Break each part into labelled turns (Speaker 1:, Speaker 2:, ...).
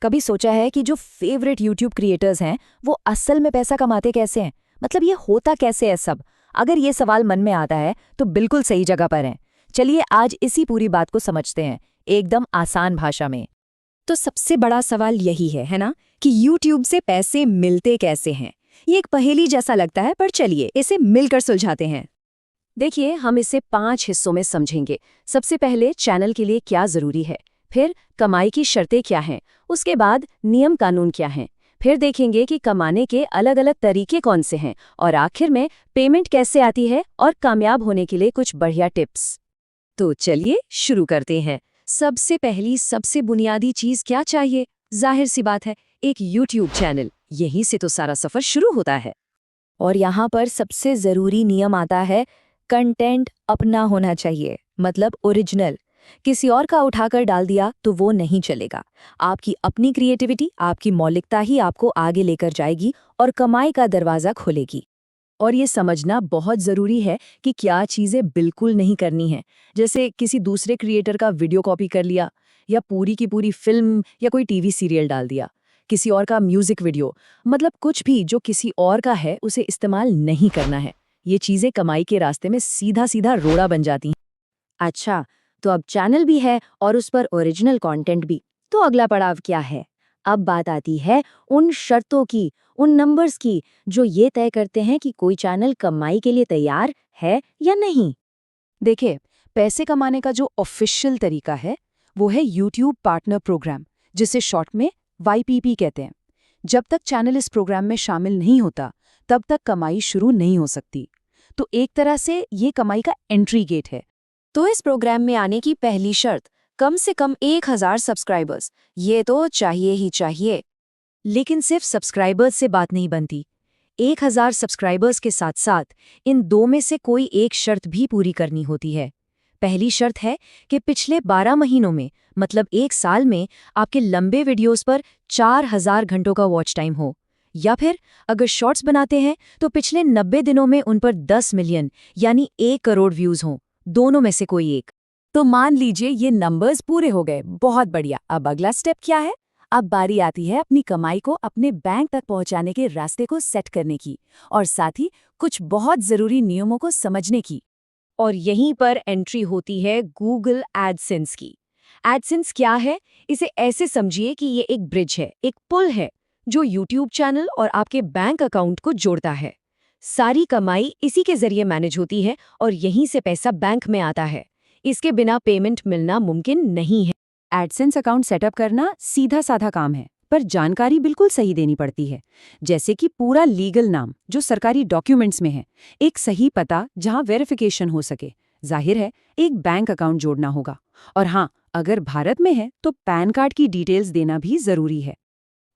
Speaker 1: कभी सोचा है कि जो फेवरेट यूट्यूब क्रिएटर्स हैं वो असल में पैसा कमाते कैसे हैं? मतलब ये होता कैसे है सब? अगर ये सवाल मन में आता है तो बिल्कुल सही जगह पर हैं। चलिए आज इसी पूरी बात को समझते हैं, एकदम आसान भाषा में।
Speaker 2: तो सबसे बड़ा सवाल यही है ना, कि YouTube से पैसे मिलते कैसे हैं। ये एक पहेली जैसा लगता है, पर चलिए इसे मिलकर सुलझाते हैं। देखिए, हम इसे 5 हिस्सों में समझेंगे। सबसे पहले चैनल के लिए क्या जरूरी है, फिर कमाई की शर्तें क्या हैं, उसके बाद नियम कानून क्या हैं, फिर देखेंगे कि कमाने के अलग अलग तरीके कौन से हैं, और आखिर में पेमेंट कैसे आती है और कामयाब होने के लिए कुछ बढ़िया टिप्स। तो चलिए शुरू करते हैं। सबसे पहली सबसे बुनियादी चीज क्या चाहिए? जाहिर सी बात है, एक YouTube चैनल। यहीं से तो सारा सफर शुरू होता है।
Speaker 1: और यहाँ पर सबसे ज़रूरी नियम आता है, कंटेंट अपना होना चाहिए, मतलब ओरिजिनल। किसी और का उठाकर डाल दिया तो वो नहीं चलेगा। आपकी अपनी क्रिएटिविटी, आपकी मौलिकता ही आपको आगे लेकर जाएगी और कमाई का दरवाज़ा खोलेगी।
Speaker 2: और ये समझना बहुत ज़रूरी है कि क्या चीज़ें बिल्कुल नहीं करनी है। जैसे किसी दूसरे क्रिएटर का वीडियो कॉपी कर लिया, या पूरी की पूरी फिल्म या कोई टीवी सीरियल डाल दिया, किसी और का म्यूजिक वीडियो, मतलब कुछ भी जो किसी और का है उसे इस्तेमाल नहीं करना है। ये चीज़ें कमाई के रास्ते में सीधा सीधा रोड़ा बन जाती हैं। अच्छा, तो अब चैनल भी है और उस पर ओरिजिनल कंटेंट भी। तो अगला पड़ाव क्या है? अब बात आती है उन शर्तों की, उन नंबर्स की, जो ये तय करते हैं कि कोई चैनल कमाई के लिए तैयार है या नहीं। देखिए, पैसे कमाने का जो ऑफिशियल तरीका है वो है यूट्यूब पार्टनर प्रोग्राम, जिसे शॉर्ट में YPP कहते हैं। जब तक चैनल इस प्रोग्राम में शामिल नहीं होता तब तक कमाई शुरू नहीं हो सकती। तो एक तरह से ये कमाई का एंट्री गेट है। तो इस प्रोग्राम में आने की पहली शर्त, कम से कम 1000 सब्सक्राइबर्स। ये तो चाहिए ही चाहिए। लेकिन सिर्फ सब्सक्राइबर्स से बात नहीं बनती। 1000 सब्सक्राइबर्स के साथ साथ इन दो में से कोई एक शर्त भी पूरी करनी होती है। पहली शर्त है कि पिछले 12 महीनों में, मतलब 1 साल में, आपके लंबे वीडियोस पर 4000 घंटों का वॉच टाइम हो। या फिर अगर शॉर्ट्स बनाते हैं तो पिछले 90 दिनों में उन पर 10 मिलियन यानी 1 करोड़ व्यूज हों। दोनों में से कोई एक। तो मान लीजिए ये नंबर्स पूरे हो गए, बहुत बढ़िया। अब अगला स्टेप क्या है? अब बारी आती है अपनी कमाई को अपने बैंक तक पहुंचाने के रास्ते को सेट करने की, और साथ ही कुछ बहुत जरूरी नियमों को समझने की। और यहीं पर एंट्री होती है गूगल एडसेंस की। एडसेंस क्या है? इसे ऐसे समझिए कि ये एक ब्रिज है, एक पुल है, जो यूट्यूब चैनल और आपके बैंक अकाउंट को जोड़ता है। सारी कमाई इसी के जरिए मैनेज होती है और यहीं से पैसा बैंक में आता है। इसके बिना पेमेंट मिलना मुमकिन नहीं है। एडसेंस अकाउंट सेटअप करना सीधा साधा काम है, पर जानकारी बिल्कुल सही देनी पड़ती है। जैसे कि पूरा लीगल नाम जो सरकारी डॉक्यूमेंट्स में है, एक सही पता जहां वेरिफिकेशन हो सके, जाहिर है एक बैंक अकाउंट जोड़ना होगा, और हाँ, अगर भारत में है तो पैन कार्ड की डिटेल्स देना भी जरूरी है।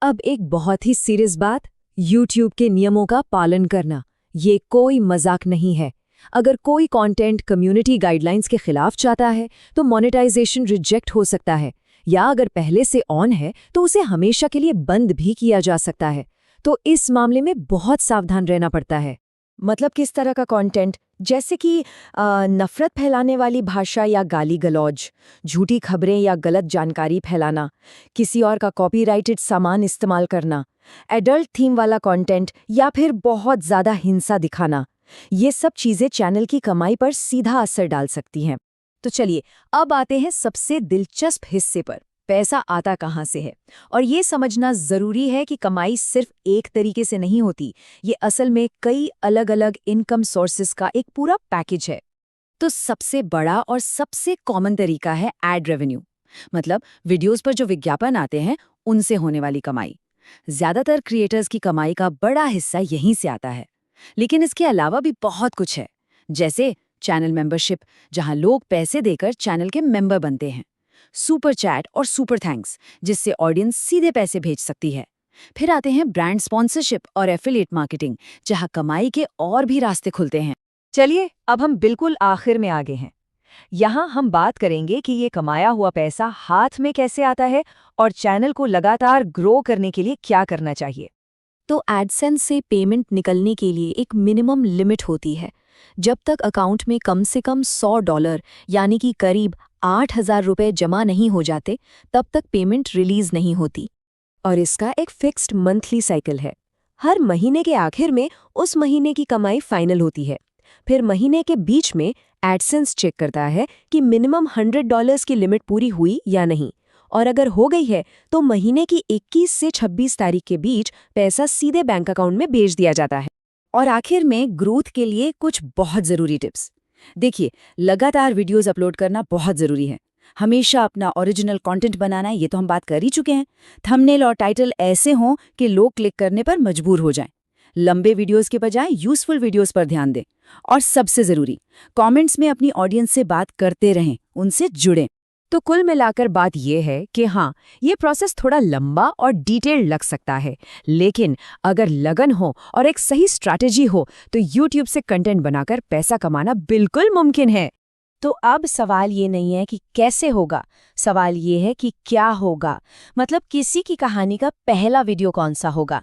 Speaker 2: अब एक बहुत ही सीरियस बात, यूट्यूब के नियमों का पालन करना। ये कोई मजाक नहीं है। अगर कोई कंटेंट कम्युनिटी गाइडलाइंस के खिलाफ जाता है तो मोनेटाइजेशन रिजेक्ट हो सकता है, या अगर पहले से ऑन है तो उसे हमेशा के लिए बंद भी किया जा सकता है। तो इस मामले में बहुत सावधान रहना पड़ता है। मतलब किस तरह का कंटेंट? जैसे कि नफरत फैलाने वाली भाषा या गाली गलौज, झूठी खबरें या गलत जानकारी फैलाना, किसी और का कॉपीराइटेड सामान इस्तेमाल करना, एडल्ट थीम वाला कंटेंट, या फिर बहुत ज़्यादा हिंसा दिखाना। ये सब चीज़ें चैनल की कमाई पर सीधा असर डाल सकती हैं। तो चलिए अब आते हैं सबसे दिलचस्प हिस्से पर, पैसा आता कहाँ से है। और ये समझना ज़रूरी है कि कमाई सिर्फ एक तरीके से नहीं होती, ये असल में कई अलग अलग इनकम सोर्सेस का एक पूरा पैकेज है। तो सबसे बड़ा और सबसे कॉमन तरीका है एड रेवेन्यू, मतलब वीडियोस पर जो विज्ञापन आते हैं उनसे होने वाली कमाई। ज़्यादातर क्रिएटर्स की कमाई का बड़ा हिस्सा यहीं से आता है। लेकिन इसके अलावा भी बहुत कुछ है, जैसे चैनल मेंबरशिप, जहां लोग पैसे देकर चैनल के मेंबर बनते हैं, सुपर चैट और सुपर थैंक्स, जिससे ऑडियंस सीधे पैसे भेज सकती है। फिर आते हैं ब्रांड स्पॉन्सरशिप और एफिलिएट मार्केटिंग, जहां कमाई के और भी रास्ते खुलते हैं। चलिए अब हम बिल्कुल आखिर में आ गए हैं। यहाँ हम बात करेंगे कि ये कमाया हुआ पैसा हाथ में कैसे आता है और चैनल को लगातार ग्रो करने के लिए क्या करना चाहिए। तो एडसेंस से पेमेंट निकलने के लिए एक मिनिमम लिमिट होती है। जब तक अकाउंट में कम से कम $100 यानी कि करीब 8000 रुपए जमा नहीं हो जाते, तब तक पेमेंट रिलीज नहीं होती।
Speaker 3: और इसका एक फिक्स्ड मंथली साइकिल है। हर महीने के आखिर में उस महीने की कमाई फाइनल होती है। फिर महीने के बीच में एडसेंस चेक करता है कि मिनिमम $100 की लिमिट पूरी हुई या नहीं, और अगर हो गई है तो महीने की 21 से 26 तारीख के बीच पैसा सीधे बैंक अकाउंट में भेज दिया जाता है।
Speaker 2: और आखिर में ग्रोथ के लिए कुछ बहुत ज़रूरी टिप्स। देखिए, लगातार वीडियोस अपलोड करना बहुत ज़रूरी है। हमेशा अपना ओरिजिनल कंटेंट बनाना, ये तो हम बात कर ही चुके हैं। थंबनेल और टाइटल ऐसे हों कि लोग क्लिक करने पर मजबूर हो जाएं। लंबे वीडियोस के बजाय यूजफुल वीडियोस पर ध्यान दें। और सबसे ज़रूरी, कमेंट्स में अपनी ऑडियंस से बात करते रहें, उनसे जुड़ें।
Speaker 3: तो कुल मिलाकर बात यह है कि हाँ, ये प्रोसेस थोड़ा लंबा और डिटेल्ड लग सकता है, लेकिन अगर लगन हो और एक सही स्ट्रैटेजी हो तो YouTube से कंटेंट बनाकर पैसा कमाना बिल्कुल मुमकिन है। तो अब सवाल ये नहीं है कि कैसे होगा, सवाल ये है कि क्या होगा। मतलब किसी की कहानी का पहला वीडियो कौन सा होगा।